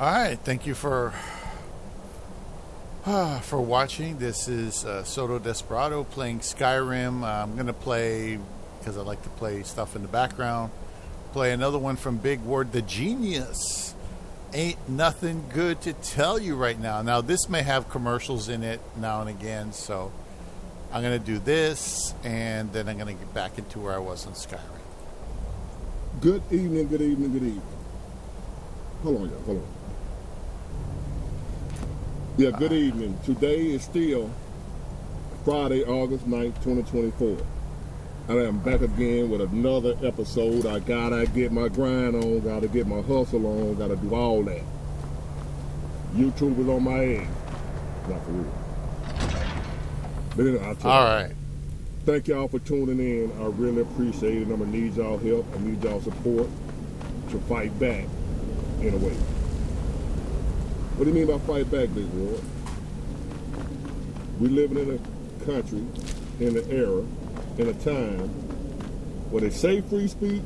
All right, thank you for watching. This is Soto Desperado playing Skyrim. I'm gonna play, because I like to play stuff in the background, play another one from Big Ward, The Genius. Ain't nothing good to tell you right now. Now this may have commercials in it now and again, so I'm gonna do this and then I'm gonna get back into where I was on Skyrim. Good evening, good evening, good evening. Hold on, y'all, hold on. Yeah, good evening. Today is still Friday, August 9th, 2024. I am back again with another episode. I gotta get my grind on, gotta get my hustle on, gotta do all that. YouTube is on my ass. Not for real. But anyway, I'll tell you. All right. Thank y'all for tuning in. I really appreciate it. I'm gonna need y'all help. I need y'all support to fight back in a way. What do you mean by fight back, Big Ward? We living in a country, in an era, in a time where they say free speech,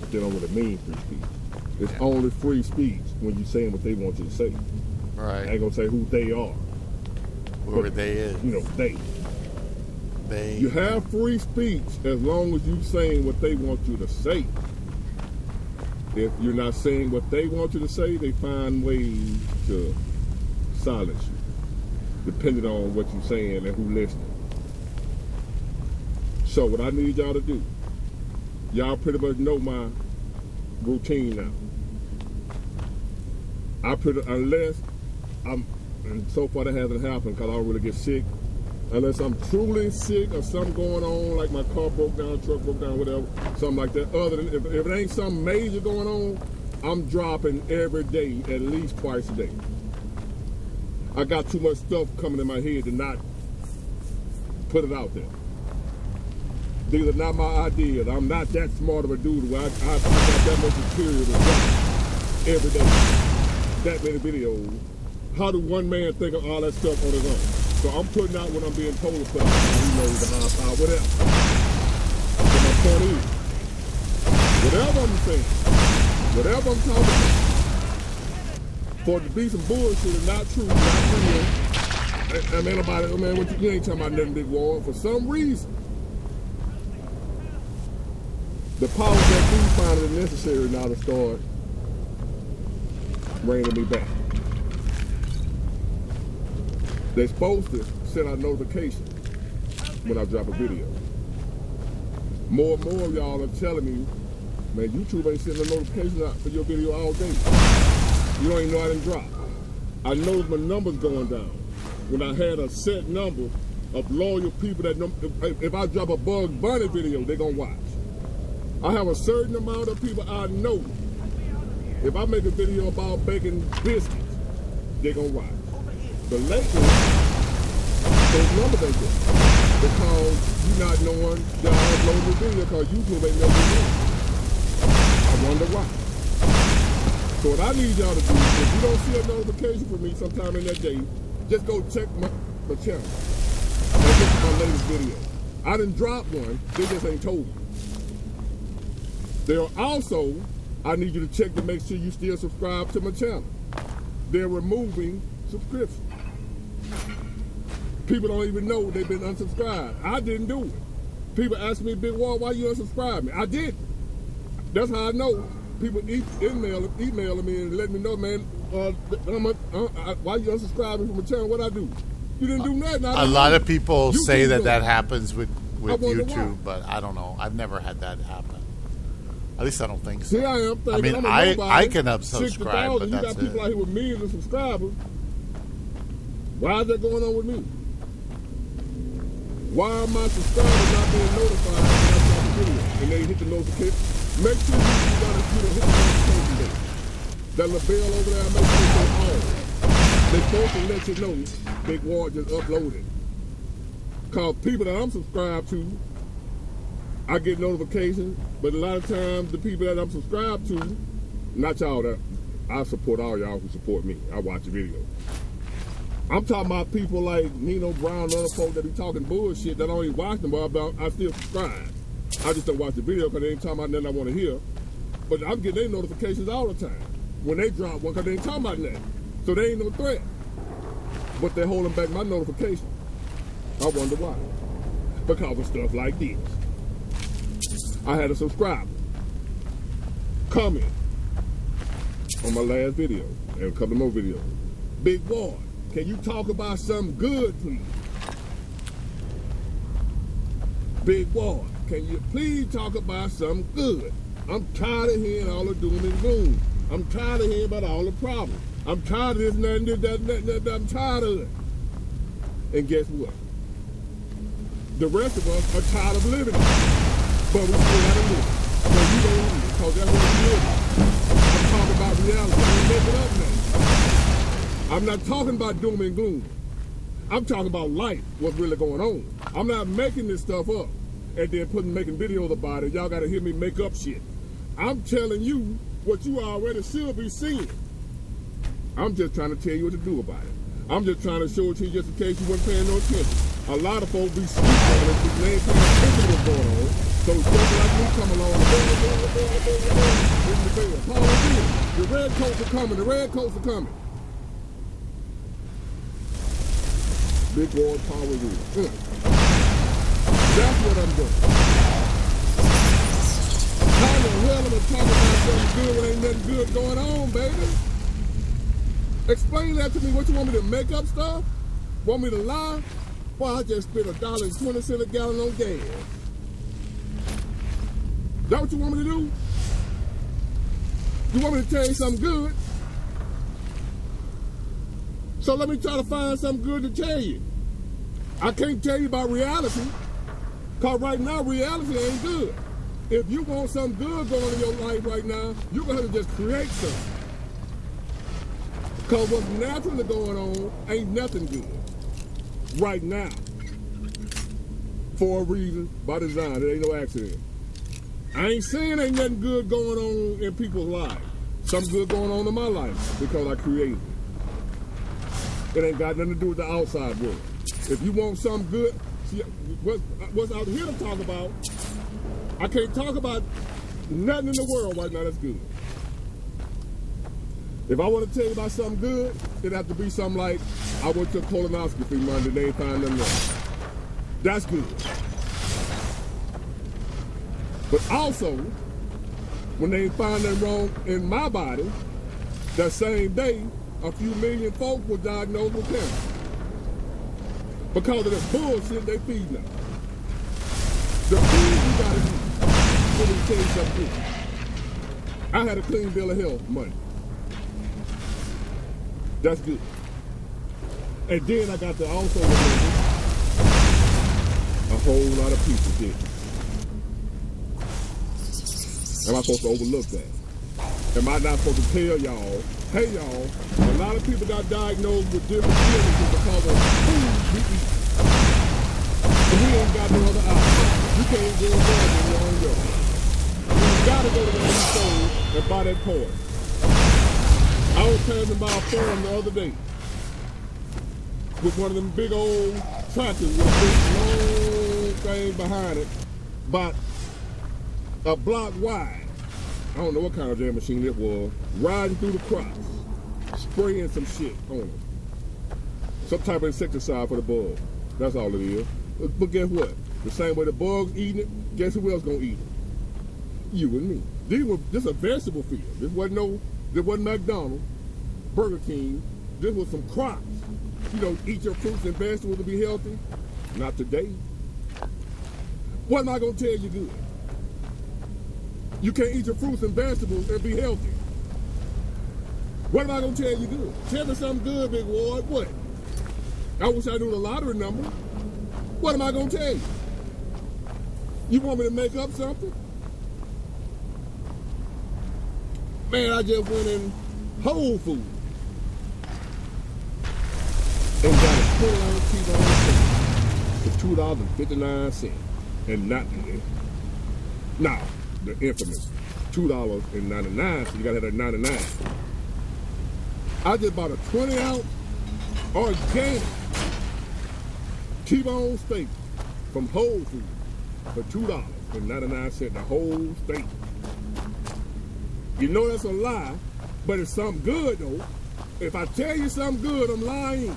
but they don't really mean free speech. It's only free speech when you're saying what they want you to say. Right. I ain't gonna say who they are. Whoever they is. You know, they. They. You have free speech as long as you're saying what they want you to say. If you're not saying what they want you to say, they find ways to silence you, depending on what you're saying and who's listening. So what I need y'all to do, y'all pretty much know my routine now. Unless I'm, and so far that hasn't happened because I don't really get sick. Unless I'm truly sick or something going on, like my car broke down, truck broke down, whatever, something like that. Other than, if it ain't something major going on, I'm dropping every day, at least twice a day. I got too much stuff coming in my head to not put it out there. These are not my ideas. I'm not that smart of a dude where I got that much material to drop every day. That many videos. How do one man think of all that stuff on his own? So I'm putting out what I'm being told to put out. Who knows the high power, whatever. So my point is, whatever I'm saying, whatever I'm talking about, for it to be some bullshit and not true, not real, I mean, what you ain't talking about nothing, Big Ward. For some reason, the powers that do find it necessary now to start reining me back. They're supposed to send out notifications when I drop a video. More and more of y'all are telling me, man, YouTube ain't sending a notification out for your video all day. You don't even know I didn't drop. I noticed my numbers going down. When I had a set number of loyal people that know, if I drop a Bugs Bunny video, they're gonna watch. I have a certain amount of people I know. If I make a video about baking biscuits, they're gonna watch. But lately, those numbers ain't good. Because you're not knowing y'all upload the video because YouTube ain't never doing it. I wonder why. So what I need y'all to do is, if you don't see a notification from me sometime in that day, just go check my channel. And look at my latest video. I didn't drop one, they just ain't told me. There are also, I need you to check to make sure you still subscribe to my channel. They're removing subscriptions. People don't even know they've been unsubscribed. I didn't do it. People ask me, Big Wall, why you unsubscribe me? I did. That's how I know. People emailing me and letting me know, man, why you unsubscribing from a channel? What I do? You didn't do nothing. A lot of people say that happens with YouTube, but I don't know. I've never had that happen. At least I don't think so. See, I am thinking, I can unsubscribe, but you that's got people out here with millions of subscribers. Why is that going on with me? Why are my subscribers not being notified when I drop a video and they hit the notification? Make sure you hit the notification button. That little bell over there, make sure it's on. They're supposed to let you know Big Ward just uploaded. Because people that I'm subscribed to, I get notifications, but a lot of times the people that I'm subscribed to, not y'all, that I support all y'all who support me. I watch the video. I'm talking about people like Nino Brown and other folks that be talking bullshit that I don't even watch them, but I still subscribe. I just don't watch the video because they ain't talking about nothing I want to hear. But I'm getting their notifications all the time. when they drop one, because they ain't talking about nothing. So they ain't no threat. But they're holding back my notification. I wonder why. Because of stuff like this. I had a subscriber comment on my last video and a couple more videos. Big boy, can you talk about something good, please? Big boy, can you please talk about something good? I'm tired of hearing all the doom and gloom. I'm tired of hearing about all the problems. I'm tired of this, that. I'm tired of it. And guess what? The rest of us are tired of living it. But we still gotta live it. So you don't live it, because that's what we live. I'm talking about reality. I ain't making up now. I'm not talking about doom and gloom. I'm talking about life, what's really going on. I'm not making this stuff up and then making videos about it. Y'all gotta hear me make up shit. I'm telling you what you already should be seeing. I'm just trying to tell you what to do about it. I'm just trying to show it to you just in case you weren't paying no attention. A lot of folks be sleeping on it because they ain't paying attention to what's going on. So folks like me come along and the red coats are coming, the red coats are coming. Big war power rule. That's what I'm doing. How the hell am I talking about something good when ain't nothing good going on, baby? Explain that to me. What you want me to make up stuff? Want me to lie? Well, I just spent $1.20 a gallon on gas. That what you want me to do? You want me to tell you something good? So let me try to find something good to tell you. I can't tell you about reality, because right now reality ain't good. If you want something good going in your life right now, you're going to have to just create something. Because what's naturally going on ain't nothing good right now. For a reason, by design. It ain't no accident. I ain't saying ain't nothing good going on in people's lives. Something good going on in my life because I created it. It ain't got nothing to do with the outside world. If you want something good, see, what's out here to talk about, I can't talk about nothing in the world right now that's good. If I want to tell you about something good, it'd have to be something like, I went to a colonoscopy Monday, they ain't find nothing wrong. That's good. But also, when they ain't find nothing wrong in my body, that same day, a few million folks were diagnosed with cancer. Because of the bullshit they feed now. The food you gotta eat. Let me tell you something. I had a clean bill of health Monday. That's good. And then I got to also remember a whole lot of people did. Am I supposed to overlook that? Am I not supposed to tell y'all, hey y'all, a lot of people got diagnosed with different illnesses because of food we eat. And we ain't got no other option. You can't go there when you're on your own. You gotta go to the store and buy that pork. I was passing by a farm the other day with one of them big old tractors with a big long thing behind it, about a block wide. I don't know what kind of damn machine it was, riding through the crops, spraying some shit on them. Some type of insecticide for the bugs. That's all it is. But guess what? The same way the bugs eating it, guess who else gonna eat it? You and me. This a vegetable field. This wasn't McDonald's, Burger King. This was some crops. You know, eat your fruits and vegetables to be healthy. Not today. What am I gonna tell you good? You can't eat your fruits and vegetables and be healthy. What am I gonna tell you good? Tell me something good, Big Ward. What? I wish I knew the lottery number. What am I gonna tell you? You want me to make up something? Man, I just went in Whole Foods and got a 20-ounce T-bone steak for $2.59 and not now the infamous $2.99. So you gotta have that 99. I just bought a 20-ounce organic T-bone steak from Whole Foods for $2.99. The whole steak. You know that's a lie But it's something good though. If I tell you something good, I'm lying.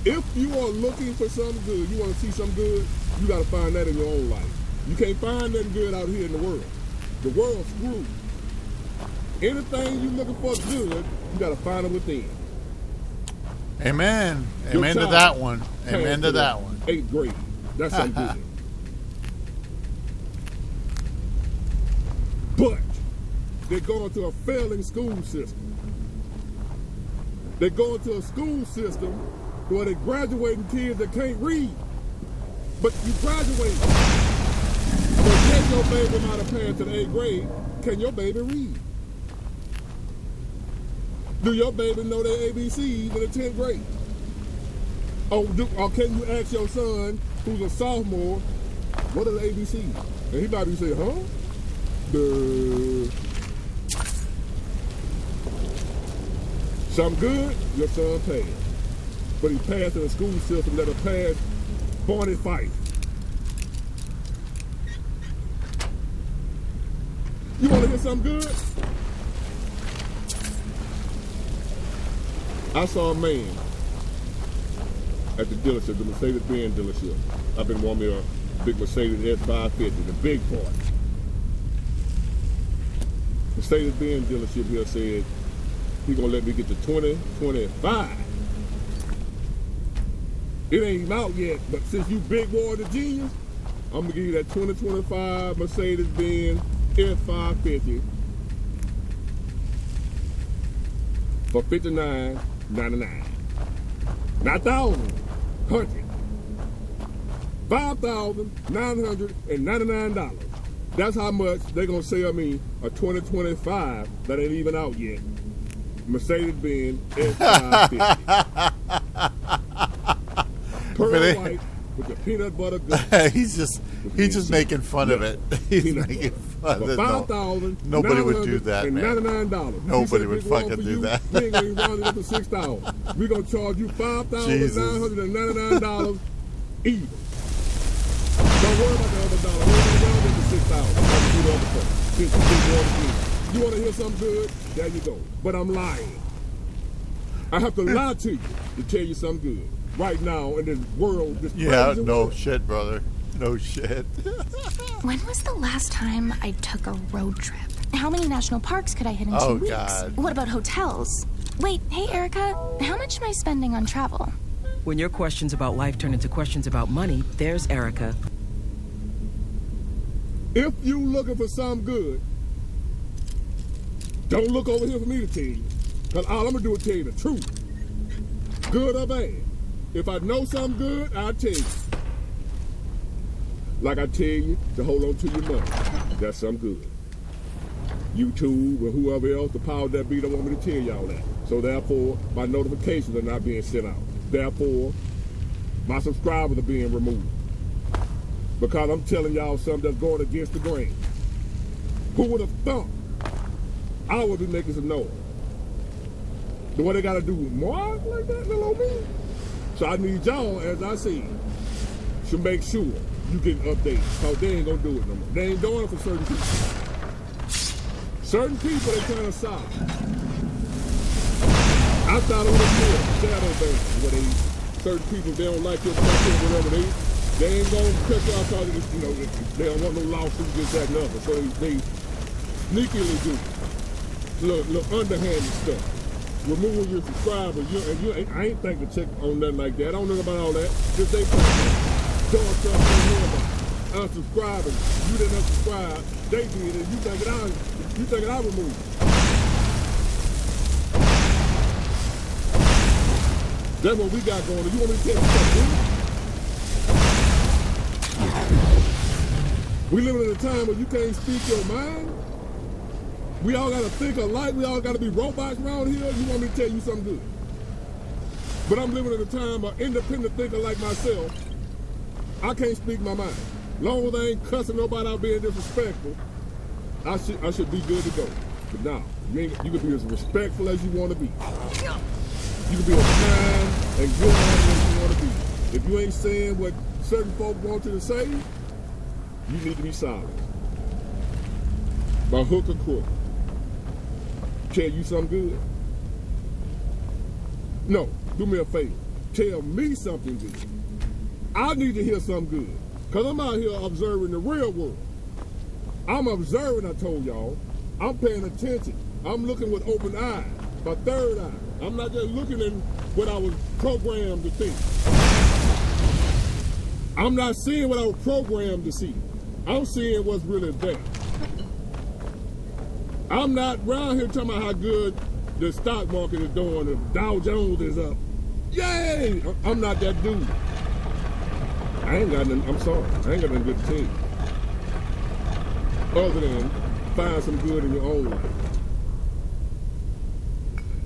If you are looking for something good, you want to see something good, you got to find that in your own life. You can't find nothing good out here in the world. The world's screwed. Anything you looking for good, you got to find it within. Amen. Your Amen to child that one. passed Amen to that one. 8th grade. That's something good. But they're going to a failing school system. They're going to a school system where they're graduating kids that can't read. But you graduate. So can your baby not have passed to the 8th grade? Can your baby read? Do your baby know their ABCs in the 10th grade? Or can you ask your son, who's a sophomore, what are the ABCs? And he might be saying, huh? Something good, your son passed. But he passed in a school system that'll pass Barney Fife. You want to hear something good? I saw a man at the dealership, the Mercedes-Benz dealership. I've been wanting a big Mercedes S550, the big part. Mercedes-Benz dealership here said he gonna let me get the 2025. It ain't even out yet, but since you big boy the genius, I'm gonna give you that 2025 Mercedes-Benz S550 for $59.99. Not thousand, hundred. $5,999. That's how much they're gonna sell me a 2025 that ain't even out yet. Mercedes-Benz S550. Pearl white with the peanut butter good. he's just making fun of it. He's making fun of it. Nobody would do that, man. $99. Nobody would fucking do that. We ain't gonna round it up to $6,000. We're gonna charge you $5,999 even. Don't worry about the other dollar. We're gonna round it to $6,000. Do the other stuff. You want to hear something good? There you go. But I'm lying. I have to lie to you to tell you something good. Right now in this world, this crazy world. Shit, brother. No shit. When was the last time I took a road trip? How many national parks could I hit in 2 weeks? God. What about hotels? Wait, hey, Erica, how much am I spending on travel? When your questions about life turn into questions about money, there's Erica. If you looking for something good, don't look over here for me to tell you. Because all I'm going to do is tell you the truth. Good or bad. If I know something good, I'll tell you. Like I tell you to hold on to your money. That's something good. YouTube or whoever else, the power that be, don't want me to tell y'all that. So therefore, my notifications are not being sent out. Therefore, my subscribers are being removed. Because I'm telling y'all something that's going against the grain. Who would have thought I would be making some noise? The what they got to do with more like that, little old me? So I need y'all, as I said, to make sure you get updates. Because they ain't going to do it no more. They ain't doing it for certain people. Certain people, they kind of sour. I thought it was good. Shadow bands, where certain people, they don't like your content, whatever they ain't going to cut you off because they don't want no lawsuits, this, that, and other. So they sneakily do little underhanded stuff. Removing your subscribers, I ain't think to check on nothing like that. I don't know about all that. Just they doing stuff you don't know about. Unsubscribing, you didn't unsubscribe, they did it. You think I removed it. That's what we got going on. You want me to tell you something? We living in a time where you can't speak your mind. We all got to think alike. We all got to be robots around here. You want me to tell you something good? But I'm living in a time of independent thinker like myself. I can't speak my mind. Long as I ain't cussing nobody out being disrespectful, I should be good to go. But now, you can be as respectful as you want to be. You can be as kind and good as you want to be. If you ain't saying what certain folk want you to say, you need to be silent. by hook or crook, tell you something good? No, do me a favor. Tell me something good. I need to hear something good. Because I'm out here observing the real world. I'm observing, I told y'all. I'm paying attention. I'm looking with open eyes, my third eye. I'm not just looking at what I was programmed to think. I'm not seeing what I was programmed to see. I'm seeing what's really there. I'm not around here talking about how good the stock market is doing, the Dow Jones is up. Yay! I'm not that dude. I ain't got nothing, I'm sorry, I ain't got nothing good to tell you. Other than find some good in your own life.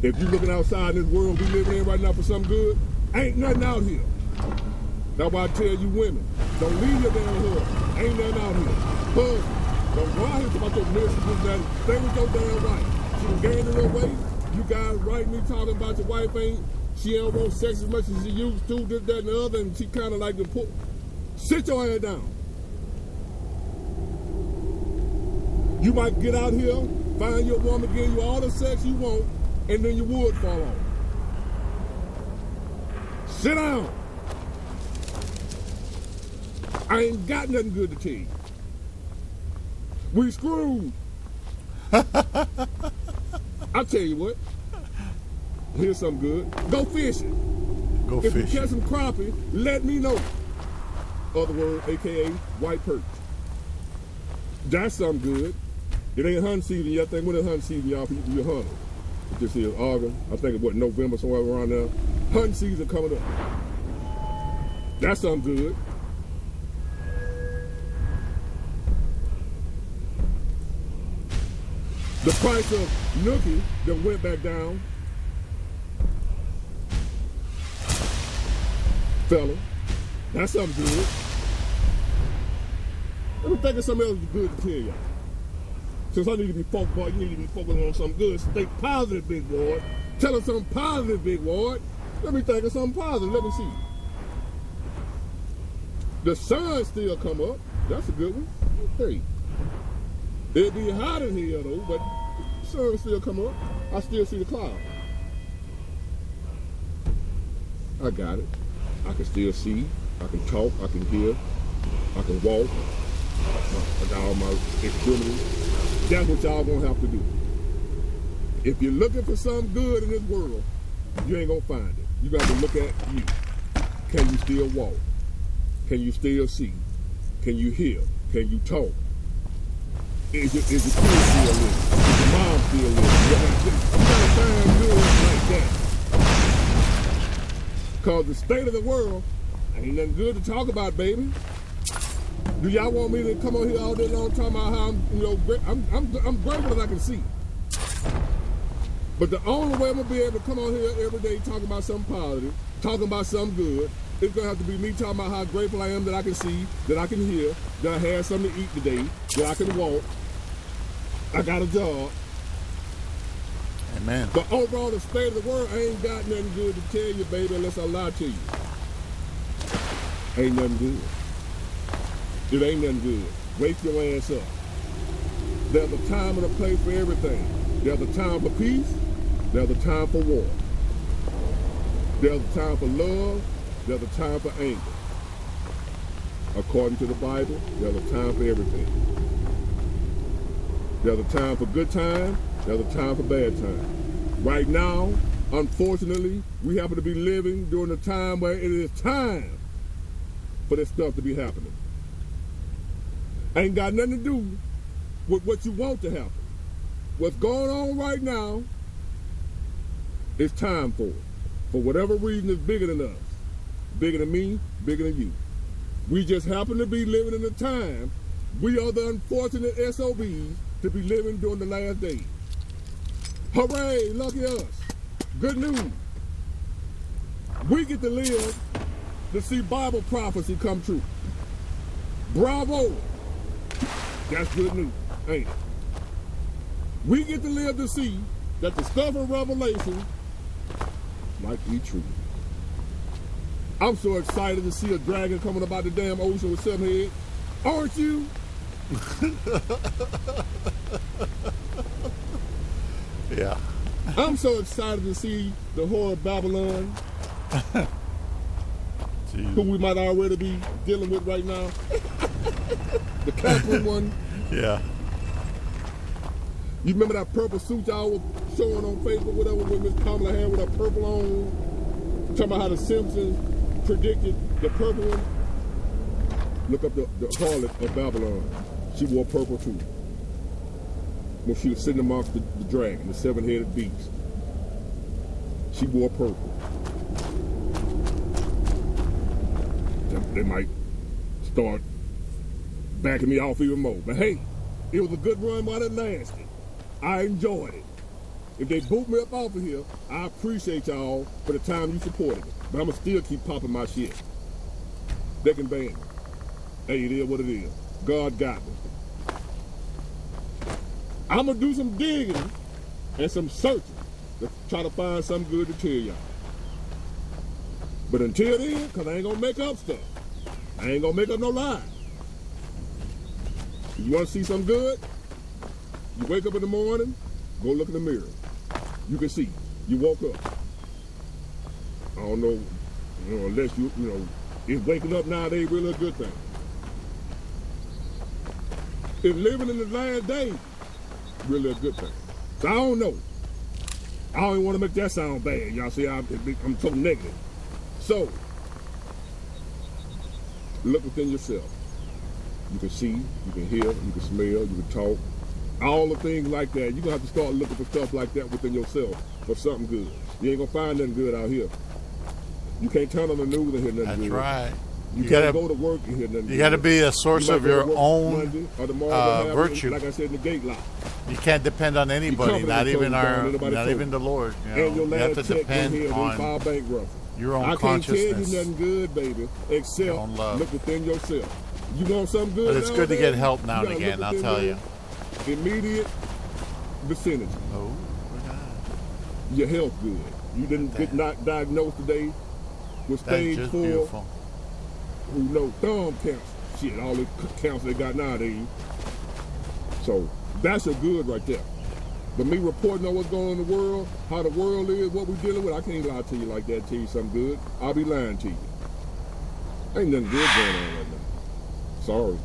If you're looking outside in this world we living in right now for something good, ain't nothing out here. That's why I tell you women, don't leave your damn husband. Ain't nothing out here. Husband, don't go out here about your mistress, that. Stay with your damn wife. She done gained a little weight. You guys writing me talking about your wife she don't want sex as much as she used to, this, that, and the other, and she kind of like to put. Sit your head down. You might get out here, find your woman, give you all the sex you want, and then your wood fall off. Sit down. I ain't got nothing good to tell you. We screwed. I'll tell you what. Here's something good. Go fishing. Go if fishing. If you catch some crappie, let me know. Other word, AKA white perch. That's something good. It ain't hunting season yet. I think when it's hunting season, y'all people, you're hunting. This is August. I think it's November, somewhere around there. Hunting season coming up. That's something good. The price of nookie that went back down. Fella, that's something good. Let me think of something else good to tell y'all. Since I need to be focused, boy, you need to be focused on something good. Stay positive, big ward. Tell us something positive, big ward. Let me think of something positive. Let me see. The sun still come up. That's a good one. Hey. It'd be hot in here though, but the sun still come up. I still see the clouds. I got it. I can still see. I can talk. I can hear. I can walk. I got all my extremities. That's what y'all gonna have to do. If you're looking for something good in this world, you ain't gonna find it. You got to look at you. Can you still walk? Can you still see? Can you hear? Can you talk? Is your kid still living? Is your mom still living? You gotta find good like that. Cause the state of the world ain't nothing good to talk about, baby. Do y'all want me to come on here all day long talking about how I'm grateful that I can see. But the only way I'm gonna be able to come on here every day talking about something positive, talking about something good, it's gonna have to be me talking about how grateful I am that I can see, that I can hear, that I had something to eat today, that I can walk, I got a job. Amen. But overall, the state of the world, I ain't got nothing good to tell you, baby, unless I lie to you. Ain't nothing good. It ain't nothing good. Wake your ass up. There's a time and a place for everything. There's a time for peace. There's a time for war. There's a time for love. There's a time for anger. According to the Bible, there's a time for everything. There's a time for good time. There's a time for bad time. Right now, unfortunately, we happen to be living during a time where it is time for this stuff to be happening. Ain't got nothing to do with what you want to happen. What's going on right now, it's time for it. For whatever reason, it's bigger than us. Bigger than me, bigger than you. We just happen to be living in a time. We are the unfortunate SOBs to be living during the last days. Hooray, lucky us. Good news. We get to live to see Bible prophecy come true. Bravo. That's good news, ain't it? We get to live to see that the stuff in Revelation might be true. I'm so excited to see a dragon coming up out the damn ocean with 7 heads. Aren't you? Yeah. I'm so excited to see the whore of Babylon, who we might already be dealing with right now. The Catherine one. Yeah. You remember that purple suit y'all was showing on Facebook, whatever, with Miss Kamala Harris with her purple on? Talking about how the Simpsons predicted the purple one. Look up the harlot of Babylon. She wore purple too. When she was sitting amongst the dragon, the seven-headed beast. She wore purple. They might start backing me off even more. But hey, it was a good run while it lasted. I enjoyed it. If they boot me up off of here, I appreciate y'all for the time you supported me. But I'm going to still keep popping my shit. They can ban me. Hey, it is what it is. God got me. I'm going to do some digging and some searching to try to find something good to tell y'all. But until then, because I ain't going to make up stuff. I ain't going to make up no lies. If you want to see something good, you wake up in the morning, go look in the mirror. You can see. You woke up. I don't know, unless is waking up nowadays really a good thing. Is living in the last days really a good thing? So I don't know. I don't even want to make that sound bad. Y'all see, I'm so negative. So, look within yourself. You can see, you can hear, you can smell, you can talk. All the things like that. You're going to have to start looking for stuff like that within yourself for something good. You ain't going to find nothing good out here. You can't turn on the news and hear nothing good. That's right. You can't go to work and hear nothing good. You got to be a source of your own virtue. Like I said, in the gate lock. You can't depend on anybody, not even the Lord. You have to depend on your own consciousness. I can't tell you nothing good, baby, except look within yourself. You want something good? But it's good to get help now and again, I'll tell you. Immediate vicinity. Oh, your health good. You didn't get not diagnosed today with stage 4. Beautiful. Who know thumb cancer? Shit, all the cancer they got nowadays. So that's a good right there. But me reporting on what's going on in the world, how the world is, what we're dealing with, I can't lie to you like that. Tell you something good, I'll be lying to you. Ain't nothing good going on right now. Sorry.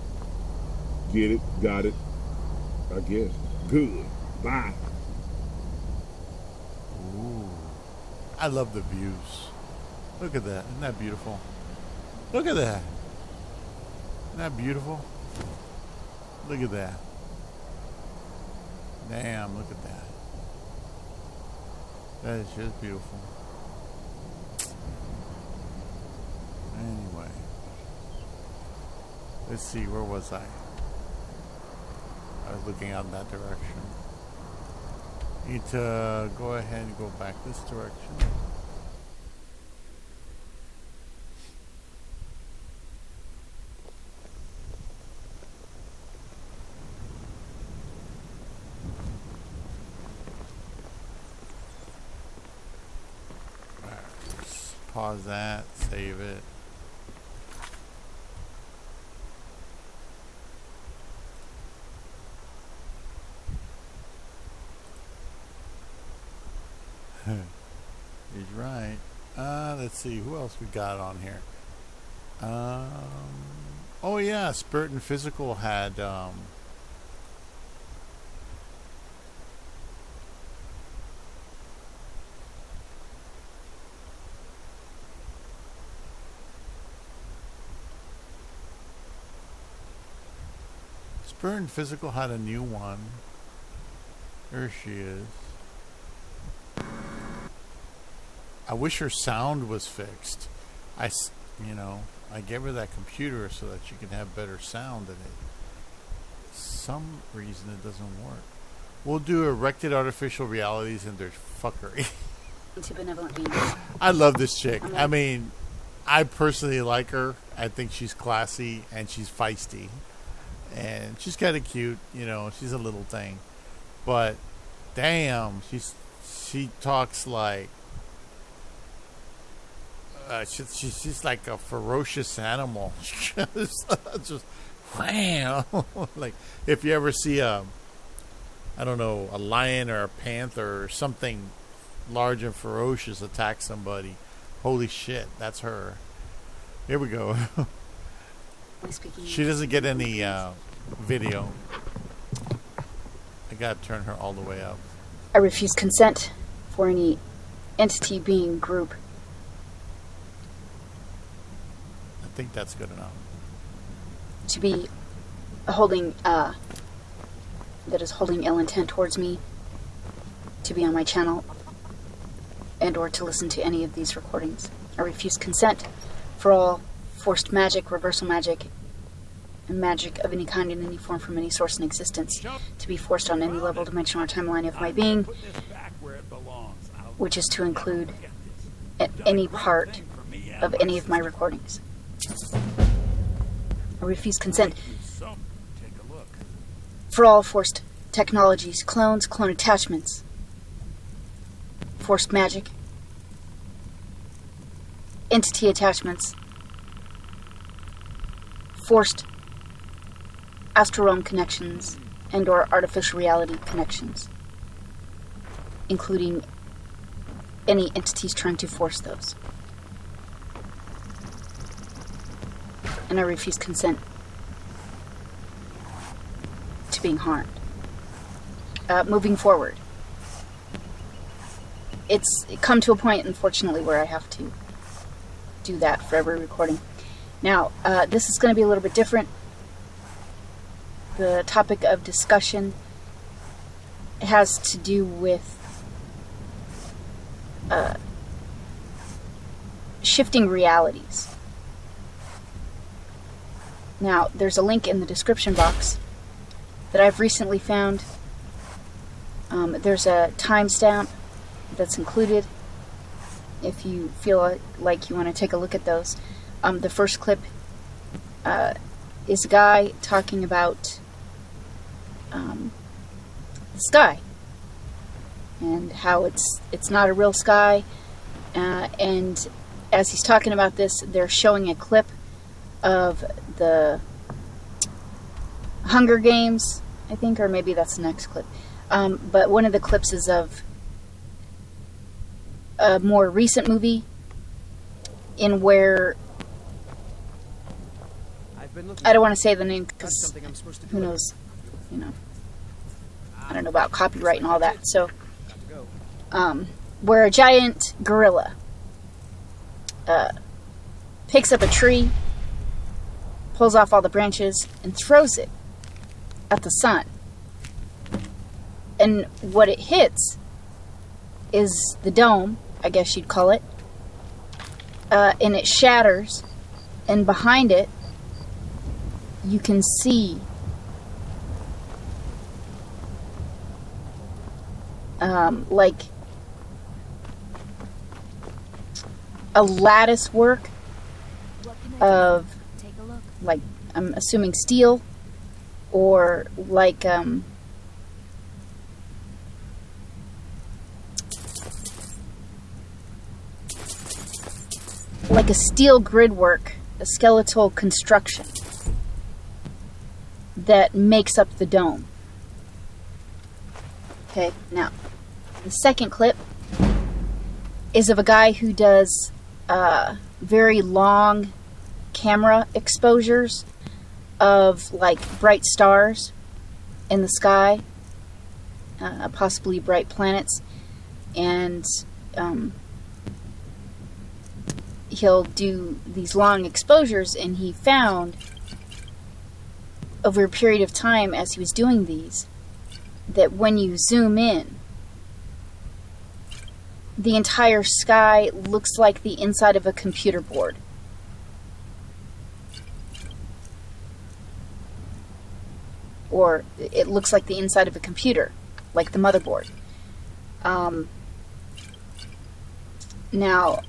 Get it, got it. I guess. Good. Bye. Ooh. I love the views. Look at that. Isn't that beautiful? Look at that. Isn't that beautiful? Look at that. Damn, look at that. That is just beautiful. Anyway. Let's see, where was I? I was looking out in that direction. Need to go ahead and go back this direction. Alright, let's pause that, save it. He's right. Let's see, who else we got on here? Oh yeah, Spirit and Physical had Spirit and Physical had a new one. There she is. I wish her sound was fixed. I gave her that computer so that she can have better sound in it. Some reason it doesn't work. We'll do erected artificial realities and their fuckery. I love this chick. I mean, I personally like her. I think she's classy and she's feisty. And she's kind of cute, she's a little thing. But damn, she talks like she's like a ferocious animal. just wham. Like if you ever see I don't know, a lion or a panther or something large and ferocious attack somebody. Holy shit, that's her. Here we go. She doesn't get any video. I gotta turn her all the way up. I refuse consent for any entity, being, group. I think that's good enough. To be holding, that is holding ill intent towards me, to be on my channel, and or to listen to any of these recordings. I refuse consent for all forced magic, reversal magic, and magic of any kind in any form from any source in existence to be forced on any level, dimension, or timeline of my being, which is to include any part of any of my recordings. I refuse consent for all forced technologies, clones, clone attachments, forced magic, entity attachments, forced astral realm connections, and or artificial reality connections, including any entities trying to force those. And I refuse consent to being harmed. Moving forward, it's come to a point, unfortunately, where I have to do that for every recording. Now, this is going to be a little bit different. The topic of discussion has to do with shifting realities. Now, there's a link in the description box that I've recently found. There's a timestamp that's included if you feel like you want to take a look at those. The first clip is a guy talking about the sky and how it's not a real sky, and as he's talking about this, they're showing a clip of the Hunger Games, I think, or maybe that's the next clip. But one of the clips is of a more recent movie in where I don't want to say the name because who knows, you know, I don't know about copyright and all that. So, where a giant gorilla picks up a tree, pulls off all the branches, and throws it at the sun. And what it hits is the dome, I guess you'd call it, and it shatters, and behind it you can see like a lattice work of, like, I'm assuming steel, or like a steel grid work, a skeletal construction that makes up the dome. Okay, now the second clip is of a guy who does very long camera exposures of like bright stars in the sky, possibly bright planets, and he'll do these long exposures, and he found over a period of time as he was doing these that when you zoom in, the entire sky looks like the inside of a computer board. Or it looks like the inside of a computer, like the motherboard. Now,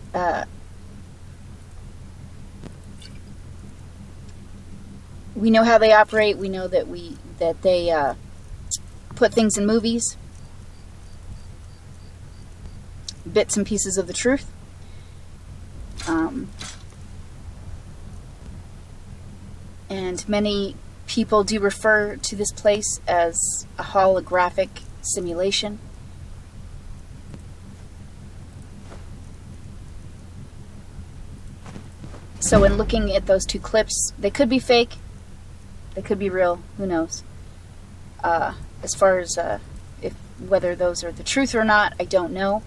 we know how they operate. We know that they put things in movies, bits and pieces of the truth. And many people do refer to this place as a holographic simulation. So in looking at those two clips, they could be fake, they could be real, who knows. As far as whether those are the truth or not, I don't know.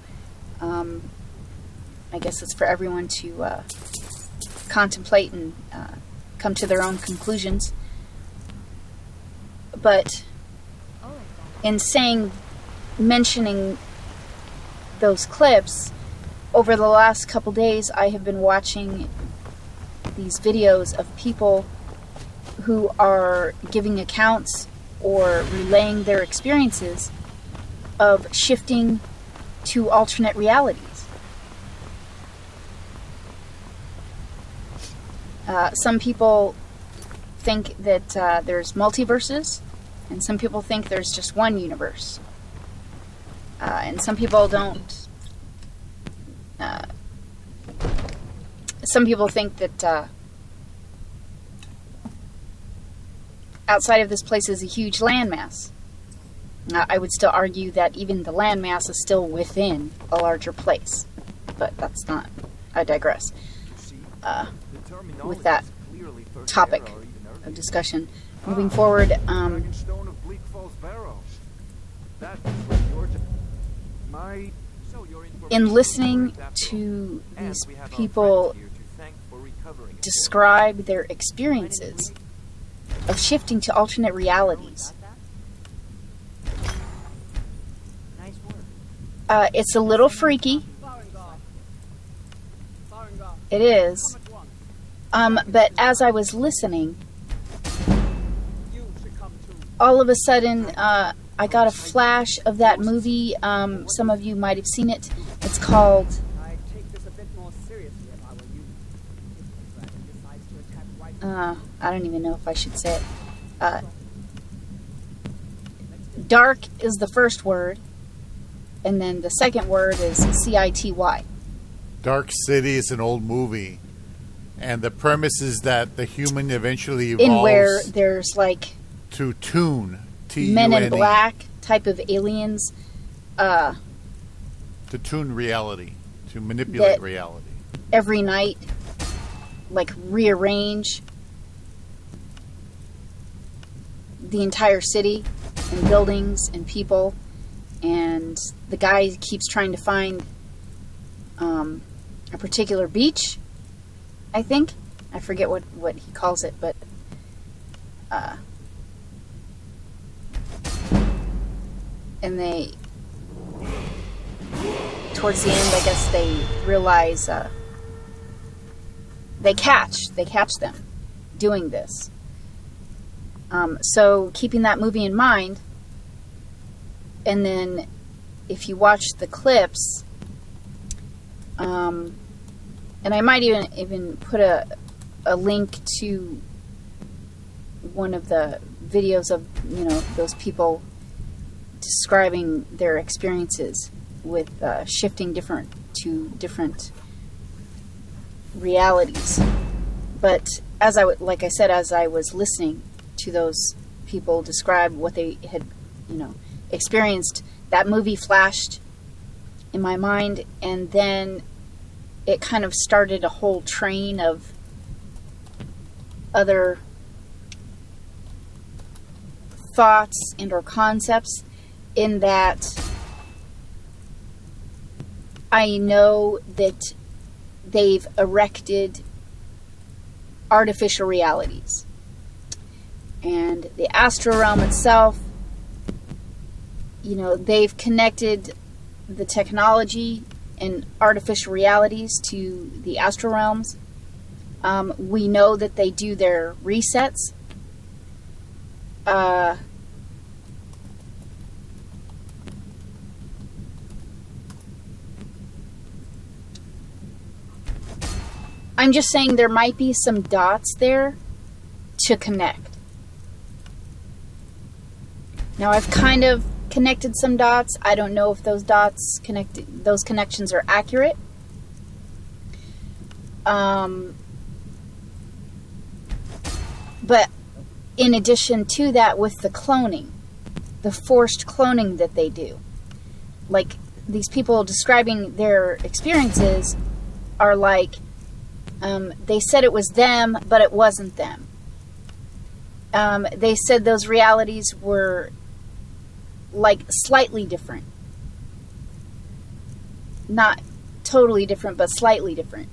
I guess it's for everyone to contemplate and come to their own conclusions. But in mentioning those clips, over the last couple days, I have been watching these videos of people who are giving accounts or relaying their experiences of shifting to alternate realities. Some people think that there's multiverses, and some people think there's just one universe. And some people don't. Some people think that outside of this place is a huge landmass. I would still argue that even the landmass is still within a larger place. But that's not... I digress. With that topic of discussion. Moving forward, in listening to these people describe their experiences of shifting to alternate realities, it's a little freaky. It is. But as I was listening, all of a sudden, I got a flash of that movie. Some of you might have seen it. It's called... I don't even know if I should say it. Dark is the first word, and then the second word is C-I-T-Y. Dark City is an old movie, and the premise is that the human eventually evolves in where there's like to Tune, T-U-N-E, Men in Black type of aliens, to tune reality, to manipulate reality. Every night, like rearrange the entire city and buildings and people, and the guy keeps trying to find a particular beach, I think. I forget what he calls it, but and they, towards the end, I guess they realize they catch them doing this. So keeping that movie in mind, and then if you watch the clips, and I might even put a link to one of the videos of, those people describing their experiences with shifting to different realities. But as I was listening to those people describe what they had, experienced, that movie flashed in my mind, and then it kind of started a whole train of other thoughts and or concepts, in that I know that they've erected artificial realities. And the astral realm itself, they've connected the technology and artificial realities to the astral realms. We know that they do their resets. I'm just saying there might be some dots there to connect. Now, I've kind of connected some dots. I don't know if those connections are accurate. But in addition to that, with the cloning, the forced cloning that they do, like these people describing their experiences are like, they said it was them, but it wasn't them. They said those realities were like slightly different. Not totally different, but slightly different.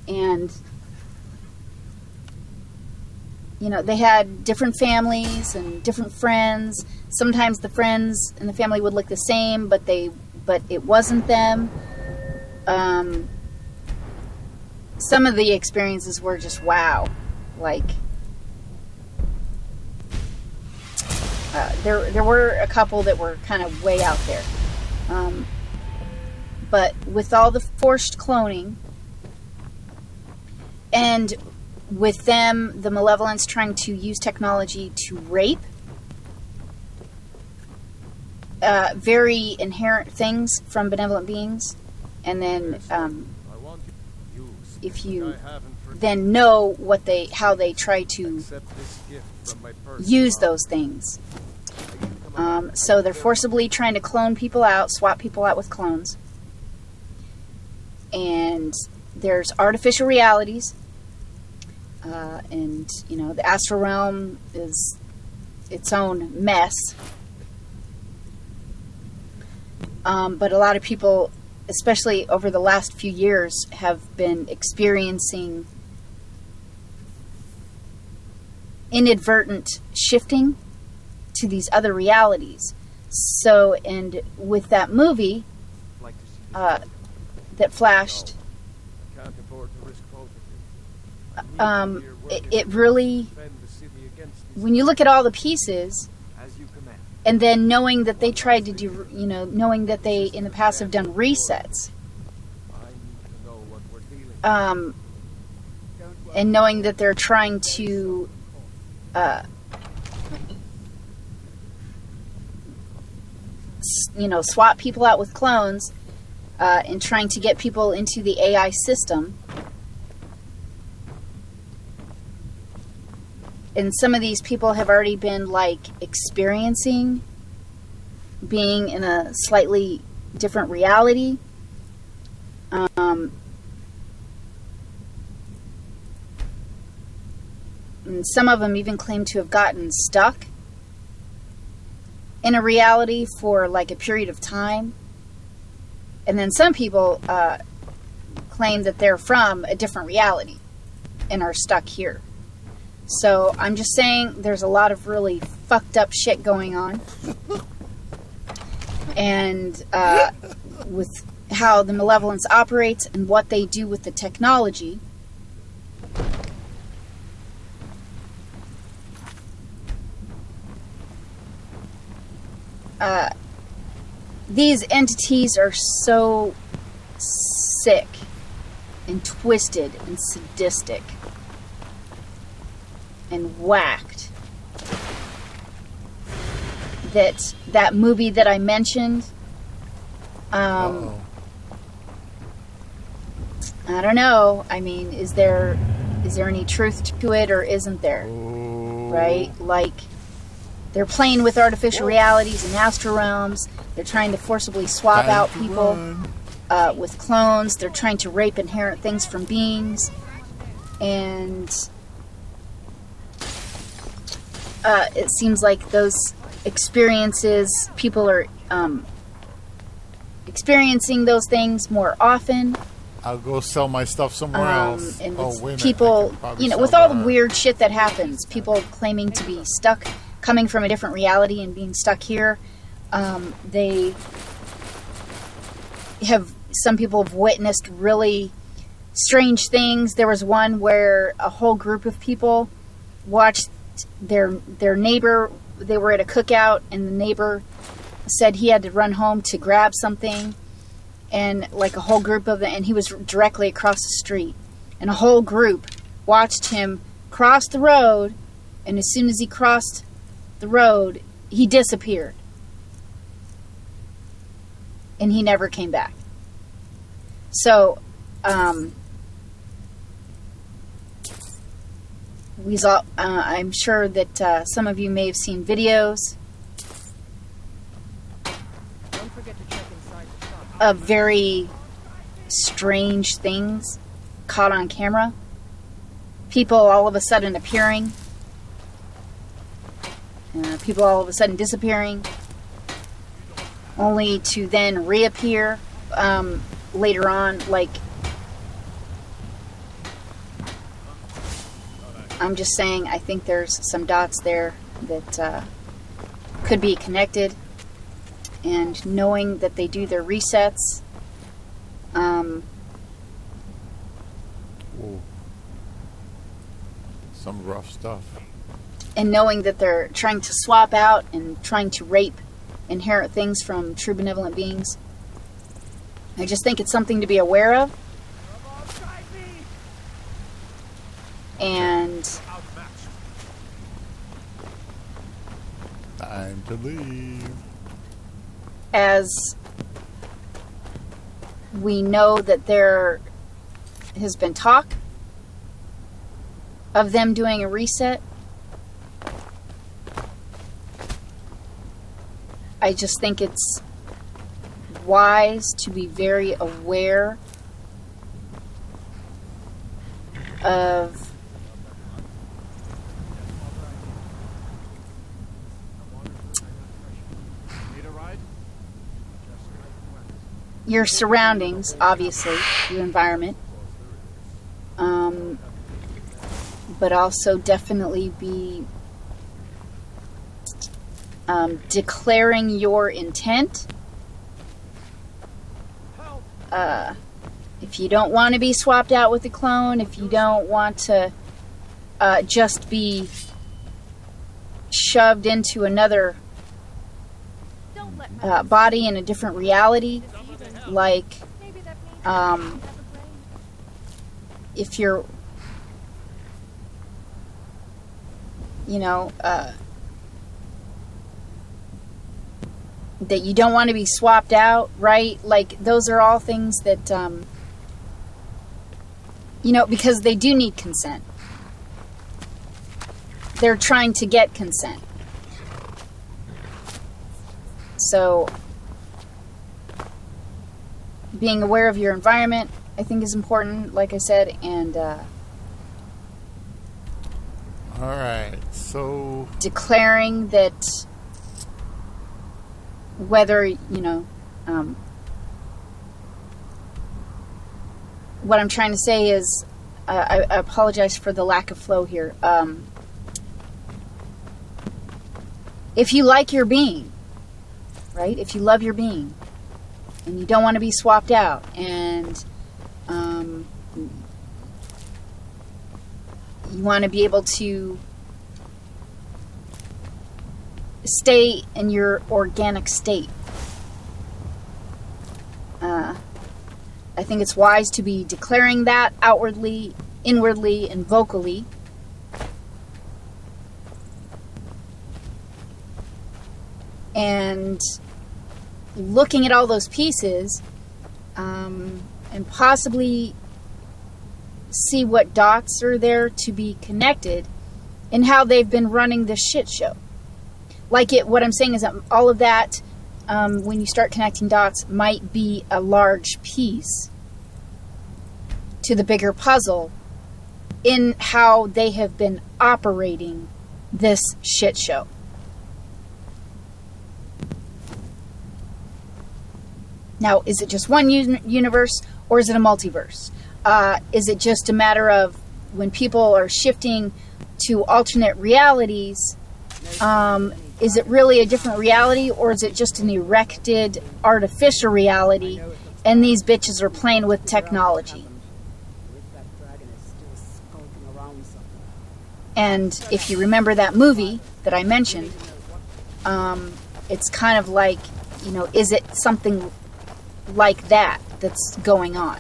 And, you know, they had different families and different friends. Sometimes the friends and the family would look the same, but it wasn't them. Some of the experiences were just wow. Like, there were a couple that were kind of way out there. But with all the forced cloning, and with them, the malevolence trying to use technology to rape, very inherent things from benevolent beings, and then if you then know how they try to use those things. So they're forcibly trying to clone people out, swap people out with clones. And there's artificial realities. And, you know, the astral realm is its own mess. But a lot of people, especially over the last few years, have been experiencing inadvertent shifting to these other realities. So, and with that movie that flashed, it really, when you look at all the pieces, and then knowing that they tried to do, you know, knowing that they in the past have done resets, and knowing that they're trying to swap people out with clones, and trying to get people into the AI system. And some of these people have already been, like, experiencing being in a slightly different reality. And some of them even claim to have gotten stuck in a reality for, like, a period of time. And then some people claim that they're from a different reality and are stuck here. So I'm just saying there's a lot of really fucked up shit going on. And with how the malevolence operates and what they do with the technology. These entities are so sick and twisted and sadistic and whacked that movie that I mentioned, I don't know. I mean, is there any truth to it, or isn't there? Right? Like, they're playing with artificial realities and astral realms. They're trying to forcibly swap out people with clones. They're trying to rape inherent things from beings. And it seems like those experiences, people are experiencing those things more often. I'll go sell my stuff somewhere else. And with people, with all the weird shit that happens, people claiming to be stuck, coming from a different reality and being stuck here. Some people have witnessed really strange things. There was one where a whole group of people watched their neighbor. They were at a cookout, and the neighbor said he had to run home to grab something, and like a whole group of them, and he was directly across the street, and a whole group watched him cross the road, and as soon as he crossed the road, he disappeared, and he never came back. So I'm sure that some of you may have seen videos Don't forget to check inside the shop. of very strange things caught on camera. People all of a sudden appearing, people all of a sudden disappearing, only to then reappear later on. Like, I'm just saying, I think there's some dots there that could be connected, and knowing that they do their resets. Whoa. Some rough stuff. And knowing that they're trying to swap out and trying to rape inherent things from true benevolent beings. I just think it's something to be aware of. And Time to leave. as we know that there has been talk of them doing a reset, I just think it's wise to be very aware of your surroundings, obviously, your environment, but also definitely be declaring your intent. If you don't want to be swapped out with a clone, if you don't want to just be shoved into another body in a different reality, like if you're, that you don't want to be swapped out, right? Like, those are all things that, because they do need consent. They're trying to get consent. So, being aware of your environment, I think, is important, like I said, and Alright, so declaring that whether, what I'm trying to say is, I apologize for the lack of flow here. If you like your being, right? If you love your being, and you don't want to be swapped out, and you want to be able to stay in your organic state, I think it's wise to be declaring that outwardly, inwardly, and vocally. And looking at all those pieces, and possibly see what dots are there to be connected and how they've been running this shit show. What I'm saying is that all of that, when you start connecting dots, might be a large piece to the bigger puzzle in how they have been operating this shit show. Now, is it just one universe, or is it a multiverse? Is it just a matter of when people are shifting to alternate realities, is it really a different reality, or is it just an erected artificial reality, and these bitches are playing with technology? And if you remember that movie that I mentioned, it's kind of like, is it something like that's going on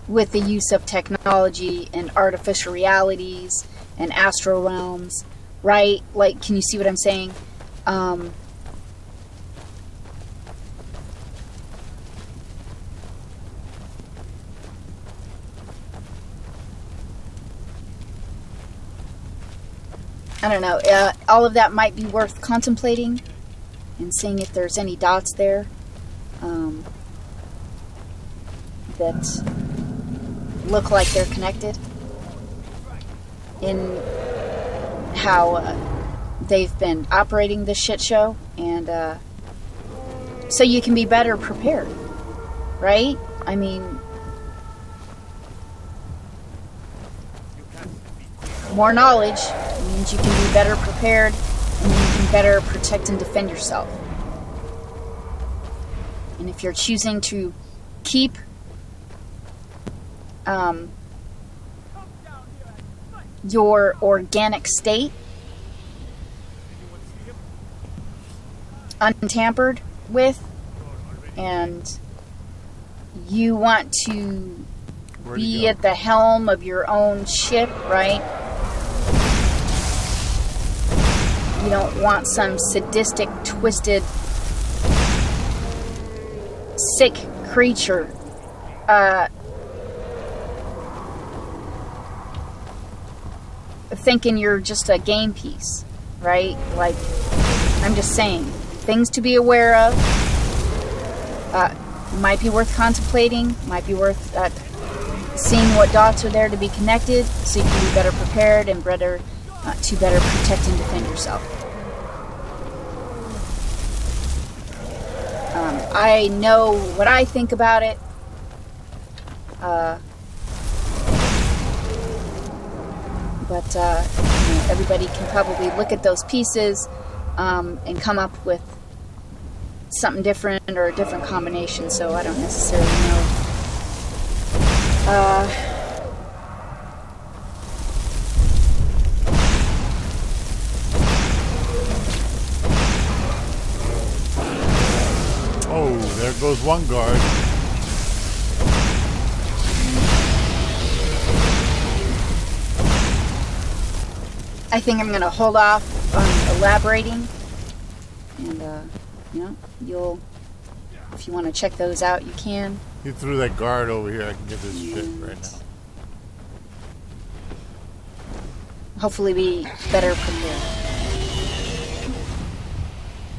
with the use of technology and artificial realities and astral realms, right? Like, can you see what I'm saying? I don't know. All of that might be worth contemplating and seeing if there's any dots there that look like they're connected in how they've been operating this shit show, and so you can be better prepared, right? I mean, more knowledge means you can be better prepared, and you can better protect and defend yourself. And if you're choosing to keep your organic state untampered with, and you want to be at the helm of your own ship, right? You don't want some sadistic, twisted, sick creature thinking you're just a game piece, right? Like, I'm just saying, things to be aware of. Might be worth contemplating, might be worth seeing what dots are there to be connected, so you can be better prepared and better to better protect and defend yourself. I know what I think about it. But everybody can probably look at those pieces and come up with something different or a different combination, so I don't necessarily know. Oh, there goes one guard. I think I'm going to hold off on elaborating, and you'll, if you want to check those out, you can. He threw that guard over here. I can get this shit right now. Hopefully be better prepared.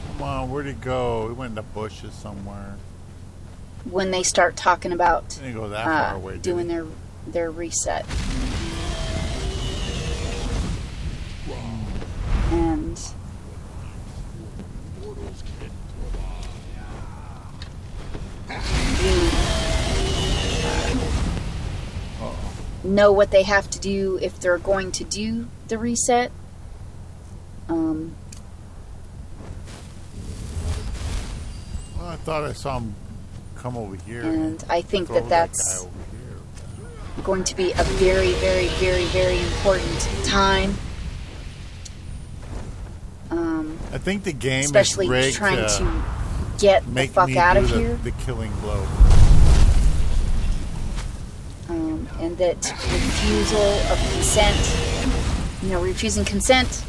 Come on, where'd he go? He went in the bushes somewhere. When they start talking about He didn't go that far away, did doing he? their reset. And know what they have to do if they're going to do the reset. Well, I thought I saw him come over here. And I think throw that that's guy over here. going to be a very, very, very, very important time. I think the game Especially is rigged trying to get the make fuck me out do of here. the killing blow. And that refusal of consent, refusing consent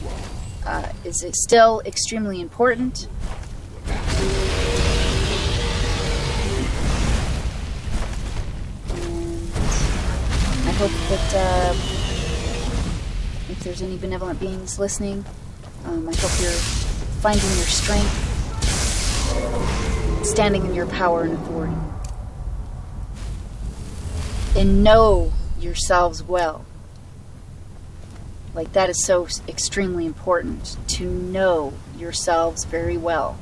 is still extremely important. And I hope that if there's any benevolent beings listening, I hope you're finding your strength, standing in your power and authority. And know yourselves well. Like, that is so extremely important, to know yourselves very well.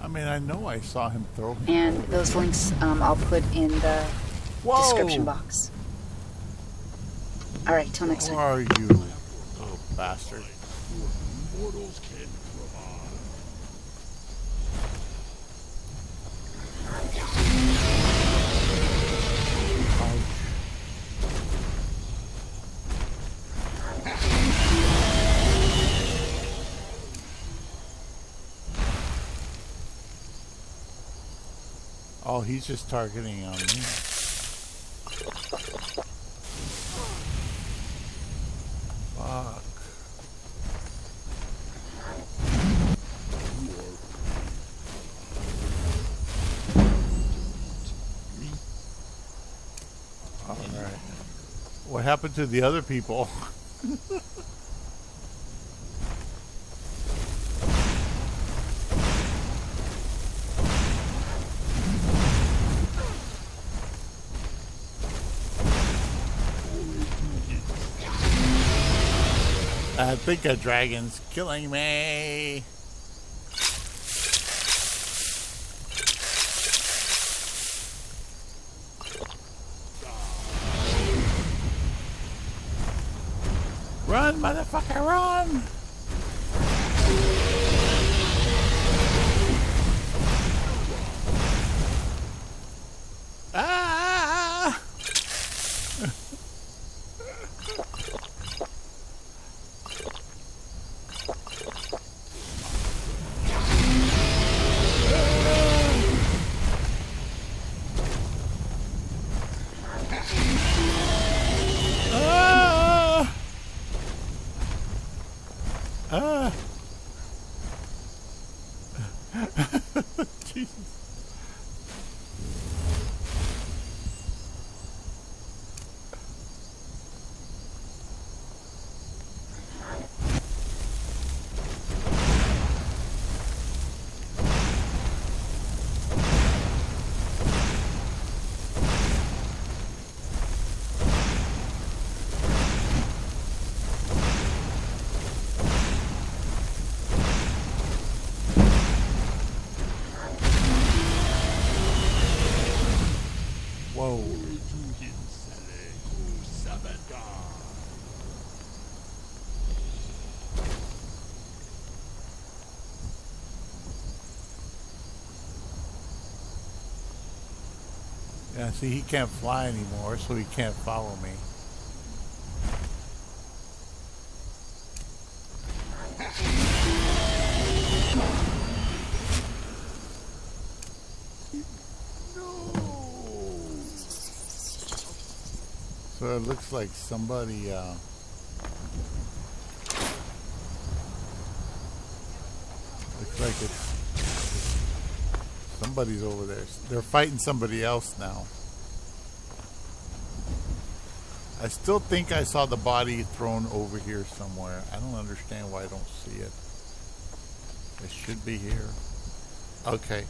I mean, I know I saw him throw him. And over. those links I'll put in the Whoa! description box. Alright, till next Who time. are you, little bastard? Mortals can provide. Oh, he's just targeting on me. Fuck. happened to the other people? I think a dragon's killing me. Run, motherfucker, run! Ah! Ah! Jesus. Whoa. Yeah, see, he can't fly anymore, so he can't follow me. So it looks like somebody, looks like somebody's over there. They're fighting somebody else now. I still think I saw the body thrown over here somewhere. I don't understand why I don't see it. It should be here. Okay.